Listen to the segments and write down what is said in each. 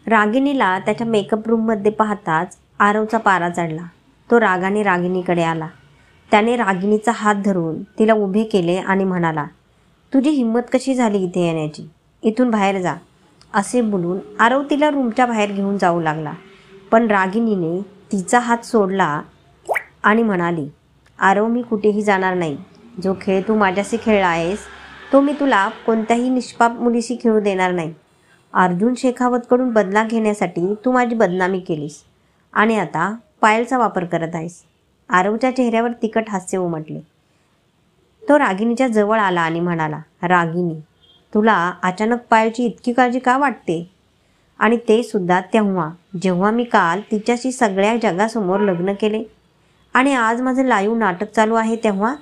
रागिणीला त्याच्या मेकअप रूममध्ये पाहताच आरवचा पारा चढला. तो रागाने रागिणीकडे आला. त्याने रागिणीचा हात धरून तिला उभे केले आणि म्हणाला, तुझी हिंमत कशी झाली इथे येण्याची? इथून बाहेर जा. असे बोलून आरव तिला रूमच्या बाहेर घेऊन जाऊ लागला. पण रागिणीने तिचा हात सोडला आणि म्हणाली, आरव, मी कुठेही जाणार नाही. जो खेळ तू माझ्याशी खेळला आहेस तो मी तुला कोणत्याही निष्पाप मुलीशी खेळू देणार नाही. अर्जुन शेखावतकडून बदला घेण्यासाठी तू माझी बदनामी केलीस आणि आता पायलचा वापर करत आहेस. आरवच्या चेहऱ्यावर तिखट हास्य उमटले. तो रागिणीच्या जवळ आला आणि म्हणाला, रागिणी, तुला अचानक पायलची इतकी काळजी का वाटते? आणि ते सुद्धा तेव्हा जेव्हा मी काल तिच्याशी सगळ्या जगासमोर लग्न केले आणि आज माझं लाईव्ह नाटक चालू आहे तेव्हा?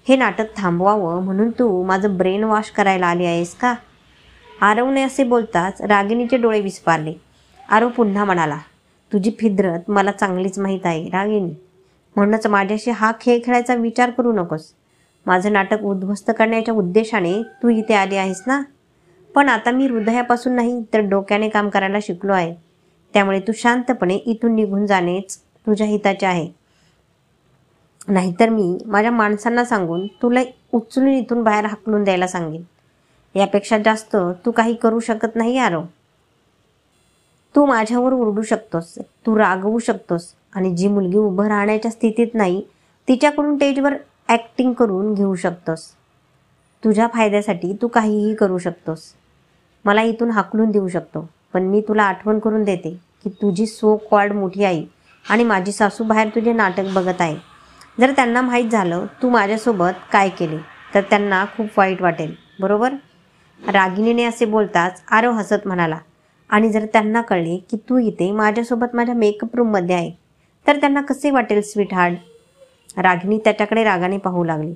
हे नाटक थांबवावं म्हणून तू माझं ब्रेन वॉश करायला आली आहेस का? आरवने असे बोलताच रागिणीचे डोळे विस्फारले. आरव पुन्हा म्हणाला, तुझी फितरत मला चांगलीच माहीत आहे रागिणी. म्हणूनच माझ्याशी हा खेळ खेळायचा विचार करू नकोस. माझं नाटक उद्ध्वस्त करण्याच्या उद्देशाने तू इथे आली आहेस ना? पण आता मी हृदयापासून नाही तर डोक्याने काम करायला शिकलो आहे. त्यामुळे तू शांतपणे इथून निघून जाणेच तुझ्या हिताचे आहे. नाहीतर मी माझ्या माणसांना सांगून तुला उचलून इथून बाहेर हाकलून द्यायला सांगेन. यापेक्षा जास्त तू काही करू शकत नाही आरव. तू माझ्यावर ओरडू शकतोस, तू रागवू शकतोस आणि जी मुलगी उभं राहण्याच्या स्थितीत नाही तिच्याकडून स्टेजवर ॲक्टिंग करून घेऊ शकतोस. तुझ्या फायद्यासाठी तू काहीही करू शकतोस. मला इथून हाकलून देऊ शकतो. पण मी तुला आठवण करून देते की तुझी सो कॉल्ड मोठी आई आणि माझी सासू बाहेर तुझे नाटक बघत आहे. जर त्यांना माहीत झालं तू माझ्यासोबत काय केले तर त्यांना खूप वाईट वाटेल, बरोबर? रागिणीने असे बोलताच आरव हसत म्हणाला, आणि जर त्यांना कळले की तू इथे माझ्यासोबत माझ्या मेकअप रूममध्ये आहे तर त्यांना कसे वाटेल स्वीट हार्ट? रागिणी त्याच्याकडे रागाने पाहू लागली.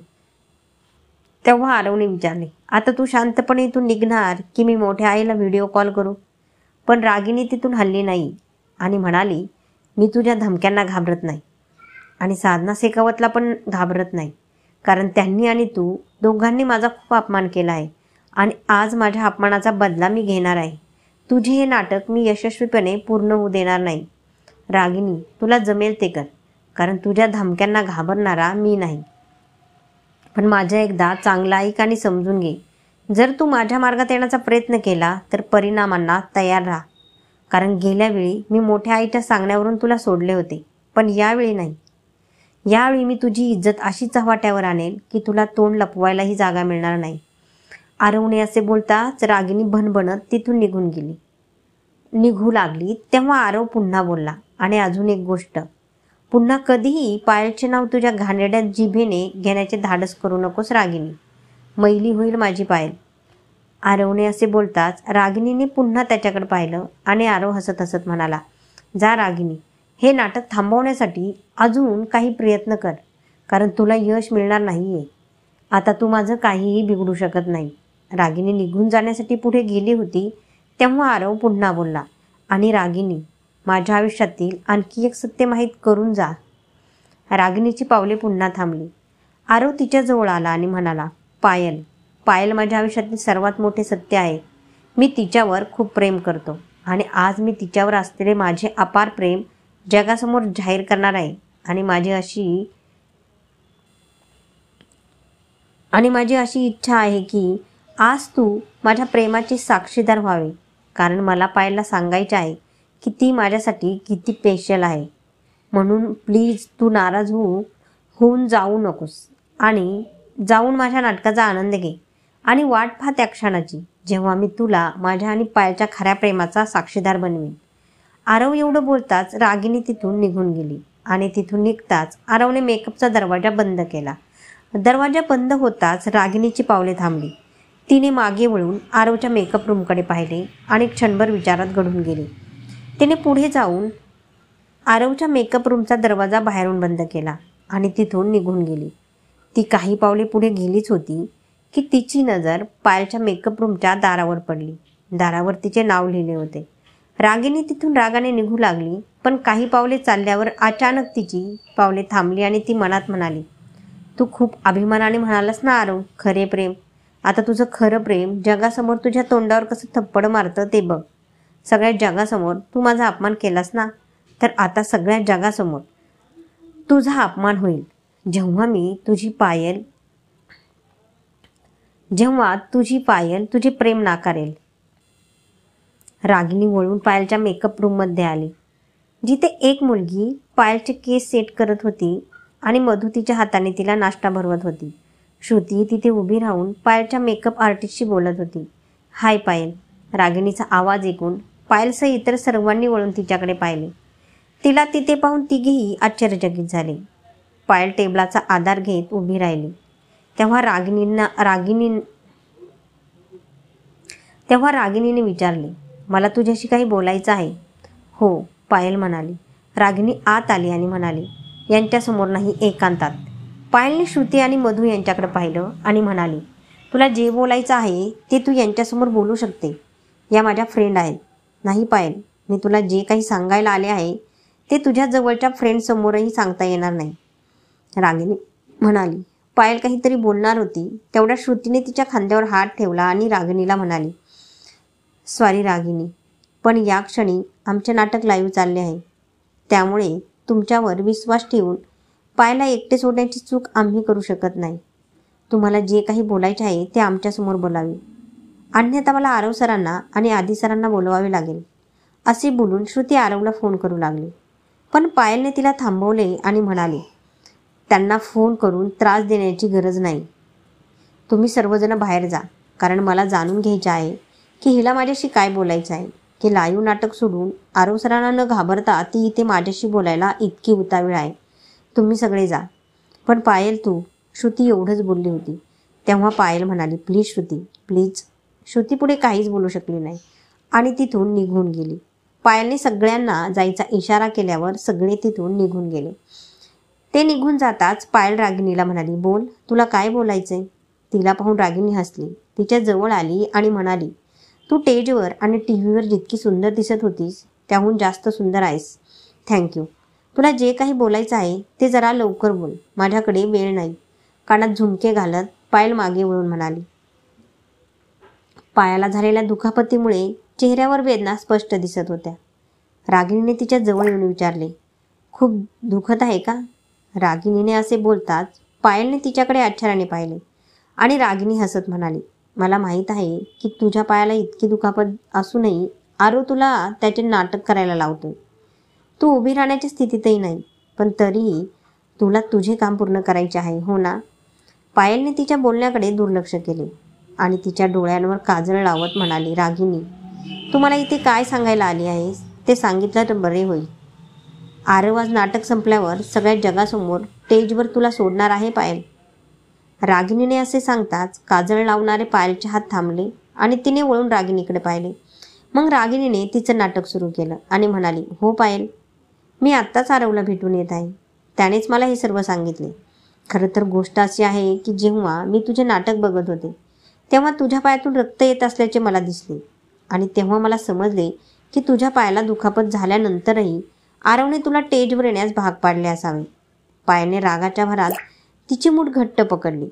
तेव्हा आरवने विचारले, आता तू शांतपणे इथून निघणार की मी मोठ्या आईला व्हिडिओ कॉल करू? पण रागिणी तिथून हलली नाही आणि म्हणाली, मी तुझ्या धमक्यांना घाबरत नाही आणि साधना शेखावतला पण घाबरत नाही. कारण त्यांनी आणि तू दोघांनी माझा खूप अपमान केला आहे आणि आज माझ्या अपमानाचा बदला मी घेणार आहे. तुझे हे नाटक मी यशस्वीपणे पूर्ण होऊ देणार नाही. रागिणी, तुला जमेल ते कर, कारण तुझ्या धमक्यांना घाबरणारा मी नाही. पण माझ्या एकदा चांगला ऐक आणि समजून घे. जर तू माझ्या मार्गात येण्याचा प्रयत्न केला तर परिणामांना तयार राहा. कारण गेल्या वेळी मी मोठ्या आईच्या सांगण्यावरून तुला सोडले होते, पण यावेळी नाही. यावेळी मी तुझी इज्जत अशी चव्हाट्यावर आणेल की तुला तोंड लपवायलाही जागा मिळणार नाही. आरवने असे बोलताच रागिणी भणभणत तिथून निघू लागली. तेव्हा आरव पुन्हा बोलला, आणि अजून एक गोष्ट, पुन्हा कधीही पायलचे नाव तुझ्या घाणेरड्या जिभेने घेण्याचे धाडस करू नकोस रागिणी. मैली होईल माझी पायल. आरवने असे बोलताच रागिणीने पुन्हा त्याच्याकडे पाहिलं आणि आरव हसत हसत म्हणाला, जा रागिणी, हे नाटक थांबवण्यासाठी अजून काही प्रयत्न कर, कारण तुला यश मिळणार नाही आहे. आता तू माझं काहीही बिघडू शकत नाही. रागिणी निघून जाण्यासाठी पुढे गेली होती तेव्हा आरव पुन्हा बोलला, आणि रागिणी, माझ्या आयुष्यातील आणखी एक सत्य माहीत करून जा. रागिणीची पावले पुन्हा थांबली. आरव तिच्याजवळ आला आणि म्हणाला, पायल माझ्या आयुष्यातील सर्वात मोठे सत्य आहे. मी तिच्यावर खूप प्रेम करतो आणि आज मी तिच्यावर असलेले माझे अपार प्रेम जगासमोर जाहीर करणार आहे. आणि माझी अशी इच्छा आहे की आज तू माझ्या प्रेमाची साक्षीदार व्हावे, कारण मला पायलला सांगायचे आहे की ती माझ्यासाठी किती स्पेशल आहे. म्हणून प्लीज तू नाराज होऊन जाऊ नकोस आणि जाऊन माझ्या नाटकाचा आनंद घे आणि वाट पाहा त्या क्षणाची जेव्हा मी तुला माझ्या आणि पायलच्या खऱ्या प्रेमाचा साक्षीदार बनवीन. आरव एवढं बोलताच रागिणी तिथून निघून गेली आणि तिथून निघताच आरवने मेकअपचा दरवाजा बंद केला. दरवाजा बंद होताच रागिणीची पावले थांबली. तिने मागे वळून आरवच्या मेकअप रूमकडे पाहिले आणि क्षणभर विचारात गढून गेली. तिने पुढे जाऊन आरवच्या मेकअप रूमचा दरवाजा बाहेरून बंद केला आणि तिथून निघून गेली. ती काही पावले पुढे गेलीच होती की तिची नजर पायलच्या मेकअप रूमच्या दारावर पडली. दारावर तिचे नाव लिहिले होते. रागिणी तिथून रागाने निघू लागली, पण काही पावले चालल्यावर अचानक तिची पावले थांबली आणि ती मनात म्हणाली, तू खूप अभिमानाने म्हणालास ना आरव, खरे प्रेम. आता तुझं खरं प्रेम जगासमोर तुझ्या तोंडावर कसं थप्पड मारतं ते बघ. सगळ्या जगासमोर तू माझा अपमान केलास ना, तर आता सगळ्या जगासमोर तुझा अपमान होईल जेव्हा तुझी पायल तुझे प्रेम नाकारेल. रागिनी वळून पायलच्या मेकअप रूममध्ये आली, जिथे एक मुलगी पायलचे केस सेट करत होती आणि मधू तिच्या हाताने तिला नाश्ता भरवत होती. श्रुती तिथे उभी राहून पायलच्या मेकअप आर्टिस्टशी बोलत होती. हाय पायल. रागिणीचा आवाज ऐकून पायलसह इतर सर्वांनी वळून तिच्याकडे पाहिले. तिला तिथे पाहून तिघेही आश्चर्यचकित झाले. पायल टेबलाचा आधार घेत उभी राहिली. तेव्हा रागिणीने विचारले, मला तुझ्याशी काही बोलायचं आहे. हो, पायल म्हणाली. रागिणी आत आली आणि म्हणाली, यांच्यासमोर नाही, एकांतात. पायलने श्रुती आणि मधू यांच्याकडे पाहिलं आणि म्हणाली, तुला जे बोलायचं आहे ते तू यांच्यासमोर बोलू शकते. या माझ्या फ्रेंड आहेत. नाही पायल, मी तुला जे काही सांगायला आले आहे ते तुझ्या जवळच्या फ्रेंडसमोरही सांगता येणार नाही, रागिणी म्हणाली. पायल काहीतरी बोलणार होती तेवढ्या श्रुतीने तिच्या खांद्यावर हात ठेवला आणि रागिणीला म्हणाली, सॉरी रागिणी, पण या क्षणी आमचे नाटक लाईव्ह चालले आहे. त्यामुळे तुमच्यावर विश्वास ठेवून पायलला एकटे सोडण्याची चूक आम्ही करू शकत नाही. तुम्हाला जे काही बोलायचे आहे ते आमच्यासमोर बोलावे, अन्यथा मला आरव सरांना आणि आदी सरांना बोलवावे लागेल. असे बोलून श्रुती आरवला फोन करू लागली. पण पायलने तिला थांबवले आणि म्हणाले, त्यांना फोन करून त्रास देण्याची गरज नाही. तुम्ही सर्वजण बाहेर जा, कारण मला जाणून घ्यायचे आहे की हिला माझ्याशी काय बोलायचं आहे, की लाईव्ह नाटक सोडून आरव सरांना न घाबरता ती इथे माझ्याशी बोलायला इतकी उतावीळ आहे. तुम्ही सगळे जा. पण पायल तू, श्रुती एवढंच बोलली होती. तेव्हा पायल म्हणाली, प्लीज श्रुती, प्लीज. श्रुती पुढे काहीच बोलू शकली नाही आणि तिथून निघून गेली. पायलने सगळ्यांना जायचा इशारा केल्यावर सगळे तिथून निघून गेले. ते निघून जाताच पायल रागिणीला म्हणाली, बोल, तुला काय बोलायचंय. तिला पाहून रागिणी हसली, तिच्या जवळ आली आणि म्हणाली, तू स्टेजवर आणि टीव्हीवर जितकी सुंदर दिसत होतीस त्याहून जास्त सुंदर आहेस. थँक्यू. तुला जे काही बोलायचं आहे ते जरा लवकर बोल, माझ्याकडे वेळ नाही. कानात झुमके घालत पायल मागे वळून म्हणाली. पायाला झालेल्या दुखापतीमुळे चेहऱ्यावर वेदना स्पष्ट दिसत होत्या. रागिणीने तिच्या जवळ येऊन विचारले, खूप दुखत आहे का. रागिणीने असे बोलताच पायलने तिच्याकडे आश्चर्याने पाहिले आणि रागिणी हसत म्हणाली, मला माहीत आहे की तुझ्या पायाला इतकी दुखापत असूनही आरव तुला त्याचे नाटक करायला लावतोय. तू उभी राहण्याच्या स्थितीतही नाही, पण तरीही तुला तुझे काम पूर्ण करायचे आहे, हो ना. पायलने तिच्या बोलण्याकडे दुर्लक्ष केले आणि तिच्या डोळ्यांवर काजळ लावत म्हणाली, रागिणी, तू मला इथे काय सांगायला आली आहेस ते सांगितलं तर बरे होईल. आरव आज नाटक संपल्यावर सगळ्या जगासमोर स्टेजवर तुला सोडणार आहे पायल. रागिणीने असे सांगताच काजळ लावणारे पायलचे हात थांबले आणि तिने वळून रागिणीकडे पाहिले. मग रागिणीने तिचं नाटक सुरू केलं आणि म्हणाली, हो पायल, मी आत्ताच आरवला भेटून येत आहे. त्यानेच मला हे सर्व सांगितले. खरं तर गोष्ट अशी आहे की जेव्हा मी तुझे नाटक बघत होते तेव्हा तुझ्या पायातून रक्त येत असल्याचे मला दिसले आणि तेव्हा मला समजले की तुझ्या पायाला दुखापत झाल्यानंतरही आरवने तुला स्टेजवर येण्यास भाग पाडले असावे. पायलने रागाच्या भरात तिची मूठ घट्ट पकडली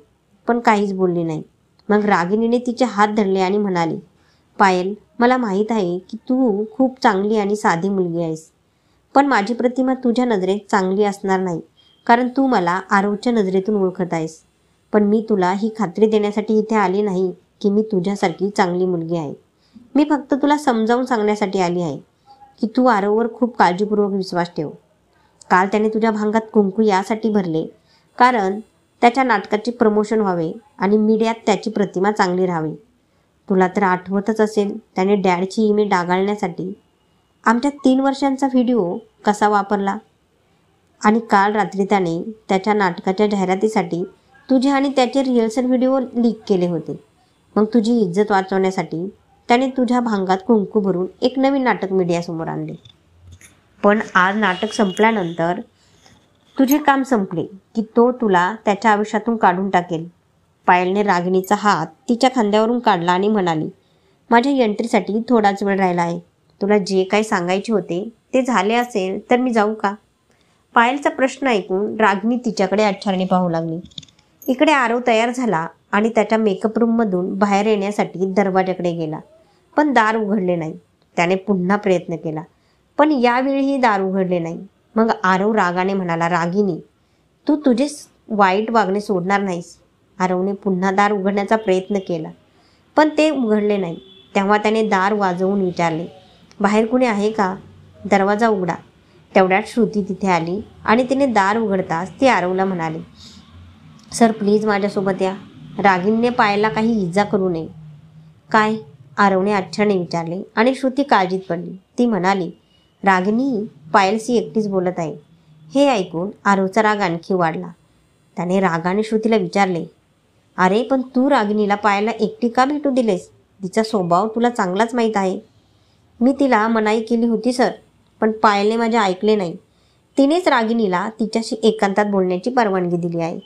पण काहीच बोलली नाही. मग रागिणीने तिचे हात धरले आणि म्हणाली, पायल, मला माहीत आहे की तू खूप चांगली आणि साधी मुलगी आहेस, पण माझी प्रतिमा तुझ्या नजरेत चांगली असणार नाही, कारण तू मला आरवच्या नजरेतून ओळखत आहेस. पण मी तुला ही खात्री देण्यासाठी इथे आली नाही की मी तुझ्यासारखी चांगली मुलगी आहे. मी फक्त तुला समजावून सांगण्यासाठी आली आहे की तू आरववर खूप काळजीपूर्वक विश्वास ठेव. काल त्याने तुझ्या भांगात कुंकू यासाठी भरले कारण त्याच्या नाटकाचे प्रमोशन व्हावे आणि मीडियात त्याची प्रतिमा चांगली राहावी. तुला तर आठवतच असेल त्याने डॅडची इमेज डागाळण्यासाठी आमच्या 3 वर्षांचा व्हिडिओ कसा वापरला. आणि काल रात्री त्याने त्याच्या नाटकाच्या जाहिरातीसाठी तुझे आणि त्याचे रिहर्सल व्हिडिओ लीक केले होते. मग तुझी इज्जत वाचवण्यासाठी त्याने तुझ्या भांगात कुंकू भरून एक नवीन नाटक मीडियासमोर आणले. पण आज नाटक संपल्यानंतर तुझे काम संपले की तो तुला त्याच्या आयुष्यातून काढून टाकेल. पायलने रागिणीचा हात तिच्या खांद्यावरून काढला आणि म्हणाली, माझ्या एंट्रीसाठी थोडाच वेळ राहिला आहे. तुला जे काही सांगायचे होते ते झाले असेल तर मी जाऊ का. पायलचा प्रश्न ऐकून रागिणी तिच्याकडे आश्चर्याने पाहू लागली. इकडे आरव तयार झाला आणि त्याच्या मेकअप रूममधून बाहेर येण्यासाठी दरवाजाकडे गेला, पण दार उघडले नाही. त्याने पुन्हा प्रयत्न केला, पण यावेळीही दार उघडले नाही. मग आरव रागाने म्हणाला, रागिनी, तू तुझे वाईट वागणे सोडणार नाहीस. आरवने पुन्हा दार उघडण्याचा प्रयत्न केला, पण ते उघडले नाही. तेव्हा त्याने दार वाजवून विचारले, बाहेर कुणी आहे का? दरवाजा उघडा. तेवढ्यात श्रुती तिथे आली आणि तिने दार उघडताच ती आरवला म्हणाली, सर प्लीज माझ्यासोबत या. रागिनीने पायाला काही इजा करू नये. काय? आरवने आच्छाने विचारले आणि श्रुती काळजीत पडली. ती म्हणाली, रागिनी पायलशी एकटीच बोलत आहे. हे ऐकून आरवचा राग आणखी वाढला. त्याने रागाने श्रुतीला विचारले, अरे पण तू रागिनीला पायाला एकटी का भेटू दिलेस? तिचा स्वभाव तुला चांगलाच माहीत आहे. मी तिला मनाई केली होती सर, पण पायलने माझे ऐकले नाही. तिनेच रागिनीला तिच्याशी एकांतात बोलण्याची परवानगी दिली आहे.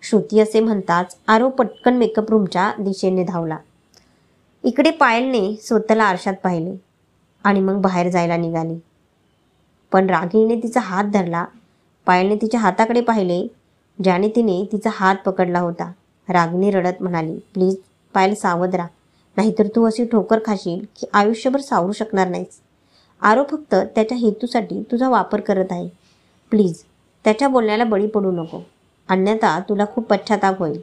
श्रुती असे म्हणताच आरव पटकन मेकअप रूमच्या दिशेने धावला. इकडे पायलने स्वतःला आरशात पाहिले आणि मग बाहेर जायला निघाली. पण रागिनीने तिचा हात धरला. पायलने तिच्या हाताकडे पाहिले, ज्याने तिने तिचा हात पकडला होता. रागिनी रडत म्हणाली, प्लीज पायल सावध राहा, नाहीतर तू अशी ठोकर खाशील की आयुष्यभर सावरू शकणार नाहीस. आरव फक्त त्याच्या हेतूसाठी तुझा वापर करत आहे. प्लीज त्याच्या बोलण्याला बळी पडू नको, अन्यथा तुला खूप पश्चाताप होईल.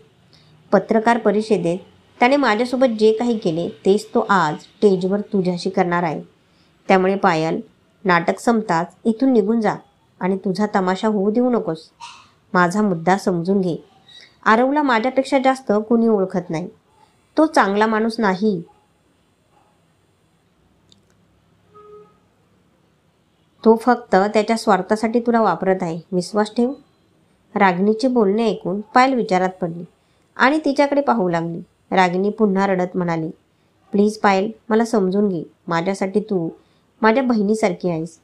पत्रकार परिषदेत त्याने माझ्यासोबत जे काही केले तेच तो आज स्टेजवर तुझ्याशी करणार आहे. त्यामुळे पायल, नाटक संपताच इथून निघून जा आणि तुझा तमाशा होऊ देऊ नकोस. माझा मुद्दा समजून घे. आरवला माझ्यापेक्षा जास्त कुणी ओळखत नाही. तो चांगला माणूस नाही. तो फक्त त्याच्या स्वार्थासाठी तुला वापरत आहे. विश्वास ठेव. रागिनीचे बोलणे ऐकून पायल विचारात पडली आणि तिच्याकडे पाहू लागली. रागिनी पुन्हा रडत म्हणाली, प्लीज पायल, मला समजून घे. माझ्यासाठी तू माझ्या बहिणीसारखी आहेस.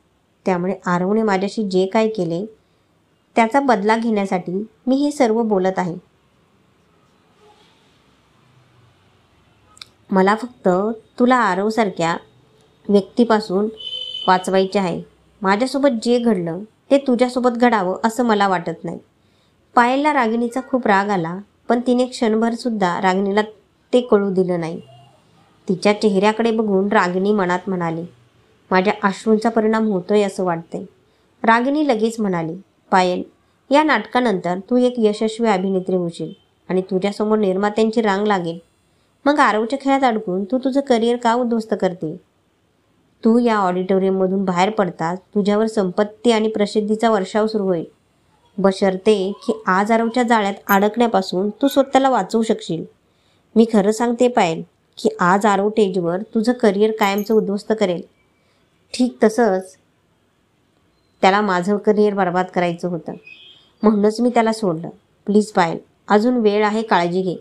त्यामुळे आरवने माझ्याशी जे काय केले त्याचा बदला घेण्यासाठी मी हे सर्व बोलत आहे. मला फक्त तुला आरवसारख्या व्यक्तीपासून वाचवायचे आहे. माझ्यासोबत जे घडलं ते तुझ्यासोबत घडावं असं मला वाटत नाही. पायलला रागिनीचा खूप राग आला, पण तिने क्षणभरसुद्धा रागिनीला ते कळू दिलं नाही. तिच्या चेहऱ्याकडे बघून रागिनी मनात म्हणाली, माझ्या अश्रूंचा परिणाम होतोय असं वाटतंय. रागिनी लगेच म्हणाली, पायल, या नाटकानंतर तू एक यशस्वी अभिनेत्री होशील आणि तुझ्यासमोर निर्मात्यांची रांग लागेल. मग आरवच्या खेळात अडकून तू तुझं करिअर का उद्ध्वस्त करते? तू या ऑडिटोरियममधून बाहेर पडताच तुझ्यावर संपत्ती आणि प्रसिद्धीचा वर्षाव सुरू होईल, बशर्ते की आज आरवच्या जाळ्यात अडकण्यापासून तू स्वतःला वाचवू शकशील. मी खरं सांगते पायल, की आज आरव स्टेजवर तुझं करिअर कायमचं उद्ध्वस्त करेल. ठीक तसंच त्याला माझं करिअर बर्बाद करायचं होतं, म्हणूनच मी त्याला सोडलं. प्लीज पायल, अजून वेळ आहे, काळजी घे.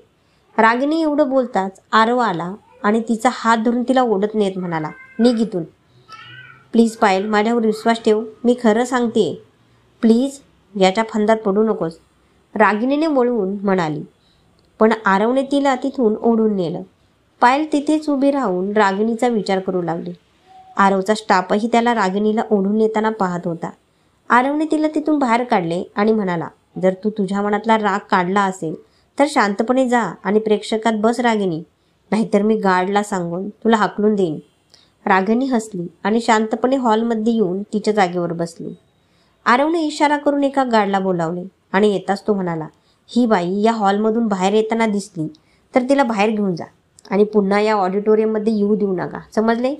रागिनी एवढं बोलताच आरव आला आणि तिचा हात धरून तिला ओढत नेत म्हणाला, निघ इथून. प्लीज पायल, माझ्यावर विश्वास ठेव. मी खरं सांगते. प्लीज याच्या फंदात पडू नकोस, रागिनीने वळून म्हणाली. पण आरवने तिला तिथून ओढून नेलं. पायल तिथेच उभी राहून रागिनीचा विचार करू लागली. आरवचा स्टाफही त्याला रागिनीला ओढून नेताना पाहत होता. आरवने तिला तिथून बाहेर काढले आणि म्हणाला, जर तू तुझ्या मनातला राग काढला असेल तर शांतपणे जा आणि प्रेक्षकात बस रागिनी, नाहीतर मी गार्डला सांगून तुला हाकलून देईन. रागिनी हसली आणि शांतपणे हॉलमध्ये येऊन तिच्या जागेवर बसली. आरवने इशारा करून एका गार्डला बोलावले आणि येताच तो म्हणाला, ही बाई या हॉलमधून बाहेर येताना दिसली तर तिला बाहेर घेऊन जा आणि पुन्हा या ऑडिटोरियममध्ये येऊ देऊ नका, समजले?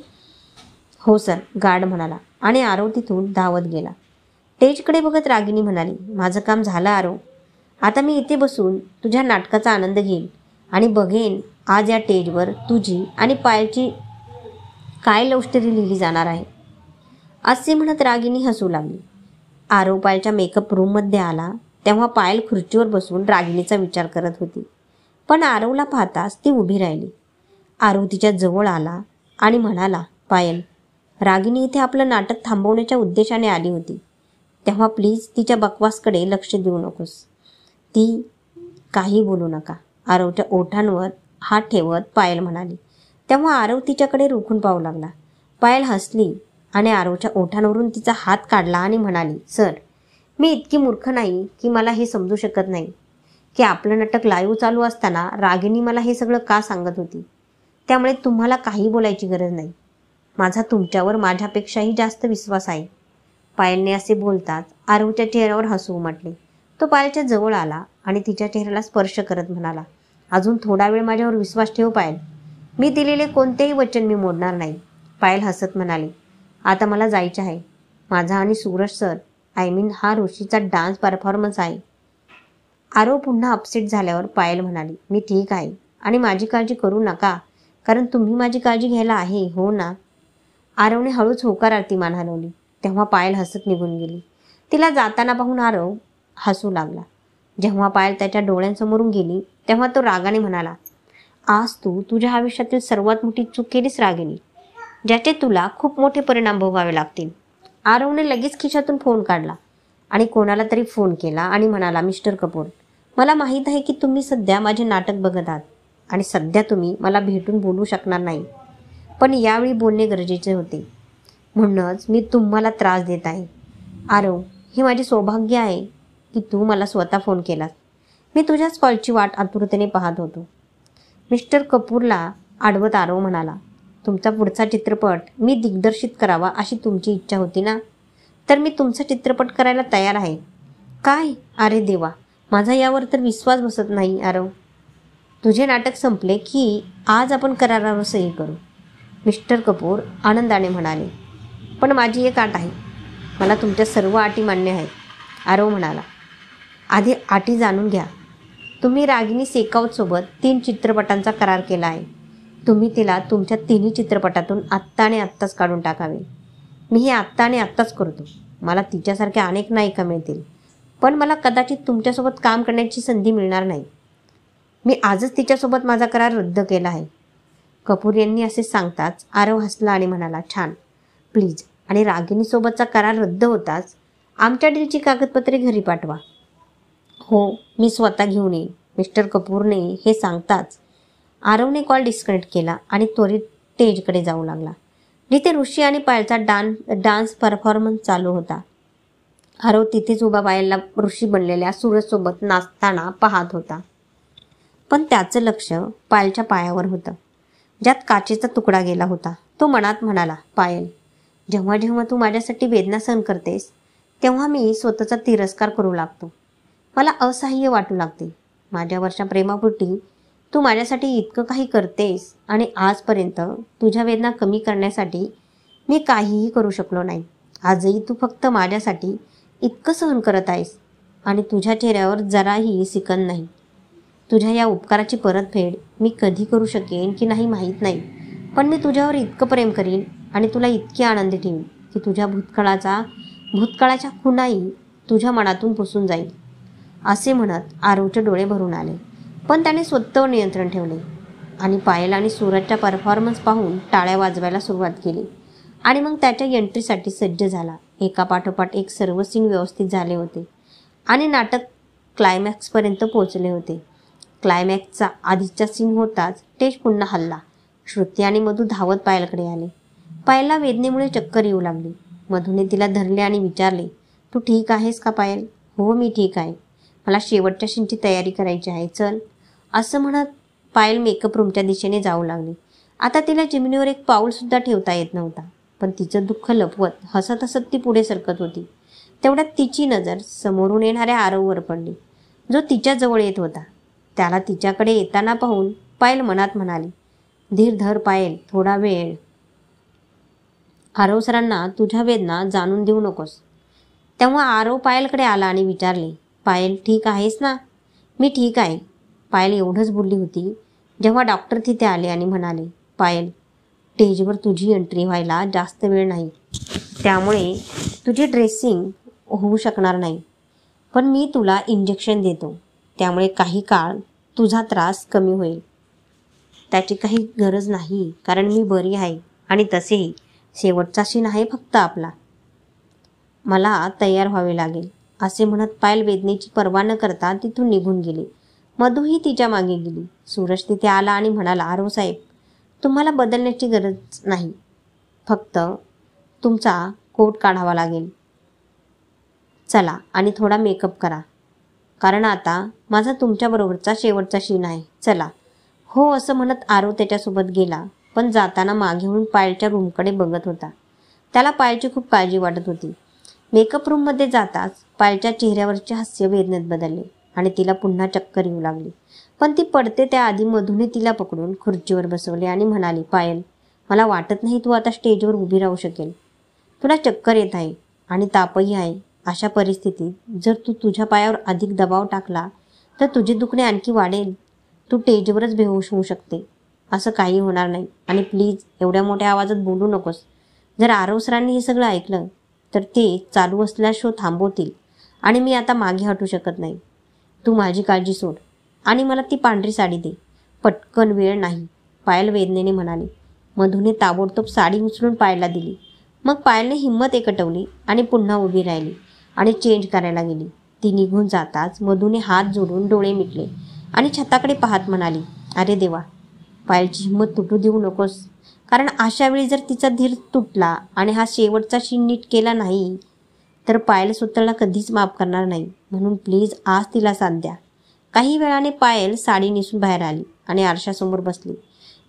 हो सर, गार्ड म्हणाला आणि आरव तिथून धावत गेला. स्टेजकडे बघत रागिनी म्हणाली, माझं काम झालं आरव. आता मी इथे बसून तुझ्या नाटकाचा आनंद घेईन आणि बघेन आज या स्टेजवर तुझी आणि पायलची काय लव्ह स्टोरी लिहिली जाणार आहे. असे म्हणत रागिनी हसू लागली. आरव पायलच्या मेकअप रूममध्ये आला तेव्हा पायल खुर्चीवर बसून रागिनीचा विचार करत होती. पण आरवला पाहताच ती उभी राहिली. आरव तिच्या जवळ आला आणि म्हणाला, पायल, रागिनी इथे आपलं नाटक थांबवण्याच्या उद्देशाने आली होती, तेव्हा प्लीज तिच्या बकवासकडे लक्ष देऊ नकोस. ती काही बोलू नका, आरवच्या ओठांवर हात ठेवत पायल म्हणाली. तेव्हा आरव तिच्याकडे रोखून पाहू लागला. पायल हसली आणि आरवच्या ओठांवरून तिचा हात काढला आणि म्हणाली, सर, मी इतकी मूर्ख नाही की मला हे समजू शकत नाही की आपलं नाटक लाईव्ह चालू असताना रागिनी मला हे सगळं का सांगत होती. त्यामुळे तुम्हाला काही बोलायची गरज नाही. माझा तुमच्यावर माझ्यापेक्षाही जास्त विश्वास आहे. पायलने असे बोलताच आरवच्या चेहऱ्यावर हसू उमटले. तो पायलच्या जवळ आला आणि तिच्या चेहऱ्याला स्पर्श करत म्हणाला, अजून थोडा वेळ माझ्यावर विश्वास ठेव पायल. मी दिलेले कोणतेही वचन मी मोडणार नाही. पायल हसत म्हणाली, आता मला जायचे आहे. माझा आणि सूरज सर हा ऋषीचा डान्स परफॉर्मन्स आहे. आरव पुन्हा अपसेट झाल्यावर पायल म्हणाली, मी ठीक आहे आणि माझी काळजी करू नका, कारण तुम्ही माझी काळजी घ्यायला आहे, हो ना. आरवने हळूच होकारार्थी मान हलवली. तेव्हा पायल हसत निघून गेली. तिला जाताना पाहून आरव हसू लागला. जेव्हा पायल त्याच्या डोळ्यांसमोरून गेली तेव्हा तो रागाने म्हणाला, आज तू तुझ्या आयुष्यातील सर्वात मोठी चूक केलीस रागिनी, ज्याचे तुला खूप मोठे परिणाम भोगावे लागतील. आरवने लगेच खिशातून फोन काढला आणि कोणाला तरी फोन केला आणि म्हणाला, मिस्टर कपूर, मला माहीत आहे की तुम्ही सध्या माझे नाटक बघत आहात आणि सध्या तुम्ही मला भेटून बोलू शकणार नाही, पण यावेळी बोलणे गरजेचे होते, म्हणूनच मी तुम्हाला त्रास देत आहे. आरव, हे माझे सौभाग्य आहे की तू मला स्वतः फोन केलास. मी तुझ्याच कॉलची वाट आतुरतेने पाहत होतो. मिस्टर कपूरला आडवत आरव म्हणाला, तुमचा पुढचा चित्रपट मी दिग्दर्शित करावा अशी तुमची इच्छा होती ना, तर मी तुमचा चित्रपट करायला तयार आहे. काय? अरे देवा, माझा यावर तर विश्वास बसत नाही. आरव, तुझे नाटक संपले की आज आपण करारावर सही करू, मिस्टर कपूर आनंदाने म्हणाले. पण माझी एक अट आहे. मला तुमच्या सर्व अटी मान्य आहेत. आरव म्हणाला, आधी अटी जाणून घ्या. तुम्ही रागिनी शेकावतसोबत 3 चित्रपटांचा करार केला आहे. तुम्ही तिला तुमच्या 3ही चित्रपटातून आत्ता आणि आत्ताच काढून टाकावे. मी हे आत्ता आणि आत्ताच करतो. मला तिच्यासारख्या अनेक नायिका मिळतील, पण मला कदाचित तुमच्यासोबत काम करण्याची संधी मिळणार नाही. मी आजच तिच्यासोबत माझा करार रद्द केला आहे. कपूर यांनी असे सांगताच आरव हसला आणि म्हणाला, छान, प्लीज. आणि रागिनीसोबतचा करार रद्द होताच आमच्या डीलची कागदपत्रे घरी पाठवा. हो, मी स्वतः घेऊन येईन, मिस्टर कपूरने हे सांगताच आरवने कॉल डिस्कनेक्ट केला आणि त्वरित स्टेजकडे जाऊ लागला, जिथे ऋषी आणि पायलचा डान्स परफॉर्मन्स चालू होता. आरव तिथेच उभा पायलला ऋषी बनलेल्या सूरजसोबत नाचताना पाहत होता. पण त्याचं लक्ष पायलच्या पायावर होतं, ज्यात काचेचा तुकडा गेला होता. तो मनात म्हणाला, पायल, जेव्हा जेव्हा तू माझ्यासाठी वेदना सहन करतेस तेव्हा मी स्वतःचा तिरस्कार करू लागतो. मला असहाय्य वाटू लागते. माझ्यावरच्या प्रेमापोटी तू माझ्यासाठी इतकं काही करतेस आणि आजपर्यंत तुझ्या वेदना कमी करण्यासाठी मी काहीही करू शकलो नाही. आजही तू फक्त माझ्यासाठी इतकं सहन करत आहेस आणि तुझ्या चेहऱ्यावर जराही सिकन नाही. तुझ्या या उपकाराची परतफेड मी कधी करू शकेन की नाही माहीत नाही, पण मी तुझ्यावर इतकं प्रेम करीन आणि तुला इतकी आनंदी ठेवीन की तुझ्या भूतकाळाच्या खुणाही तुझ्या मनातून पुसून जाईल. असे म्हणत आरवचे डोळे भरून आले, पण त्याने स्वतःवर नियंत्रण ठेवले आणि पायल आणि सूरजच्या परफॉर्मन्स पाहून टाळ्या वाजवायला सुरुवात केली आणि मग त्याच्या एंट्रीसाठी सज्ज झाला. एकापाठोपाठ एक सर्व सीन व्यवस्थित झाले होते आणि नाटक क्लायमॅक्सपर्यंत पोहोचले होते. क्लायमॅक्सचा आधीचा सीन होताच स्टेज पुन्हा हलला. श्रुती आणि मधू धावत पायलकडे आले. पायलला वेदनेमुळे चक्कर येऊ लागली. मधूने तिला धरले आणि विचारले, तू ठीक आहेस का पायल? हो, मी ठीक आहे. मला शेवटच्या सीनची तयारी करायची आहे, चल. असं म्हणत पायल मेकअप रूमच्या दिशेने जाऊ लागली. आता तिला जमिनीवर एक पाऊलसुद्धा ठेवता येत नव्हता, पण तिचं दुःख लपवत हसत हसत ती पुढे सरकत होती. तेवढ्यात तिची नजर समोरून येणाऱ्या आरववर पडली, जो तिच्या जवळ येत होता. त्याला तिच्याकडे येताना पाहून पायल मनात म्हणाली, धीर धर पायल, थोडा वेळ. आरव सरांना तुझ्या वेदना जाणून देऊ नकोस. तेव्हा आरव पायलकडे आला आणि विचारले, पायल, ठीक आहेस ना? मी ठीक आहे. पायल एवढंच बोलली होती जेव्हा डॉक्टर तिथे आले आणि म्हणाले, पायल, स्टेजवर तुझी एंट्री व्हायला जास्त वेळ नाही, त्यामुळे तुझी ड्रेसिंग होऊ शकणार नाही, पण मी तुला इंजेक्शन देतो, त्यामुळे काही काळ तुझा त्रास कमी होईल. त्याची काही गरज नाही, कारण मी बरी आहे आणि तसेही शेवटचा सीन आहे फक्त आपला. मला तयार व्हावे लागेल. असे म्हणत पायल वेदनेची पर्वा न करता तिथून निघून गेली. मधूही तिच्या मागे गेली. सूरज तिथे आला आणि म्हणाला, आरव साहेब, तुम्हाला बदलण्याची गरज नाही, फक्त तुमचा कोट काढावा लागेल. चला आणि थोडा मेकअप करा, कारण आता माझा तुमच्याबरोबरचा शेवटचा सीन आहे. चला. हो, असं म्हणत आरव त्याच्यासोबत गेला. पण जाताना मागे वळून पायलच्या रूमकडे बघत होता. त्याला पायलची खूप काळजी वाटत होती. मेकअप रूममध्ये जाताच पायलच्या चेहऱ्यावरचे हास्य वेदनेत बदलले आणि तिला पुन्हा चक्कर येऊ लागली. पण ती पडते त्याआधी मधूने तिला पकडून खुर्चीवर बसवले आणि म्हणाली, पायल, मला वाटत नाही तू आता स्टेजवर उभी राहू शकेल. तुला चक्कर येत आहे आणि तापही आहे. अशा परिस्थितीत जर तू तुझ्या पायावर अधिक दबाव टाकला तर तुझे दुखणे आणखी वाढेल. तू स्टेजवरच बेहोश होऊ शकते. असं काही होणार नाही आणि प्लीज एवढ्या मोठ्या आवाजात बोलू नकोस. जर आरव सरांनी हे सगळं ऐकलं तर ते चालू असलेला शो थांबवतील आणि मी आता मागे हटू शकत नाही. तू माझी काळजी सोड आणि मला ती पांढरी साडी दे. पटकन, वेळ नाही, पायल वेदनेने म्हणाली. मधूने ताबडतोब साडी उचलून पायलला दिली. मग पायलने हिंमत एकवटली आणि पुन्हा उभी राहिली आणि चेंज करायला गेली. ती निघून जाताच मधूने हात जोडून डोळे मिटले आणि छताकडे पाहत म्हणाली, अरे देवा, पायलची हिंमत तुटू देऊ नकोस. कारण अशा वेळी जर तिचा धीर तुटला आणि हा शेवटचा शीन नीट केला नाही तर पायल स्वतःला कधीच माफ करणार नाही. म्हणून प्लीज आज तिला साथ द्या. काही वेळाने पायल साडी नेसून बाहेर आली आणि आरशासमोर बसली.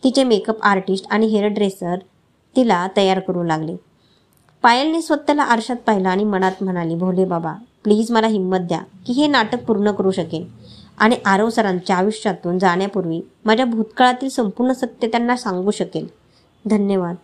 तिचे मेकअप आर्टिस्ट आणि हेअर ड्रेसर तिला तयार करू लागले. पायलने स्वतःला आरशात पाहिलं आणि मनात म्हणाली, भोले बाबा, प्लीज मला हिंमत द्या की हे नाटक पूर्ण करू शकेन आणि आरव सरांच्या आयुष्यातून जाण्यापूर्वी माझ्या भूतकाळातील संपूर्ण सत्य त्यांना सांगू शकेल. धन्यवाद.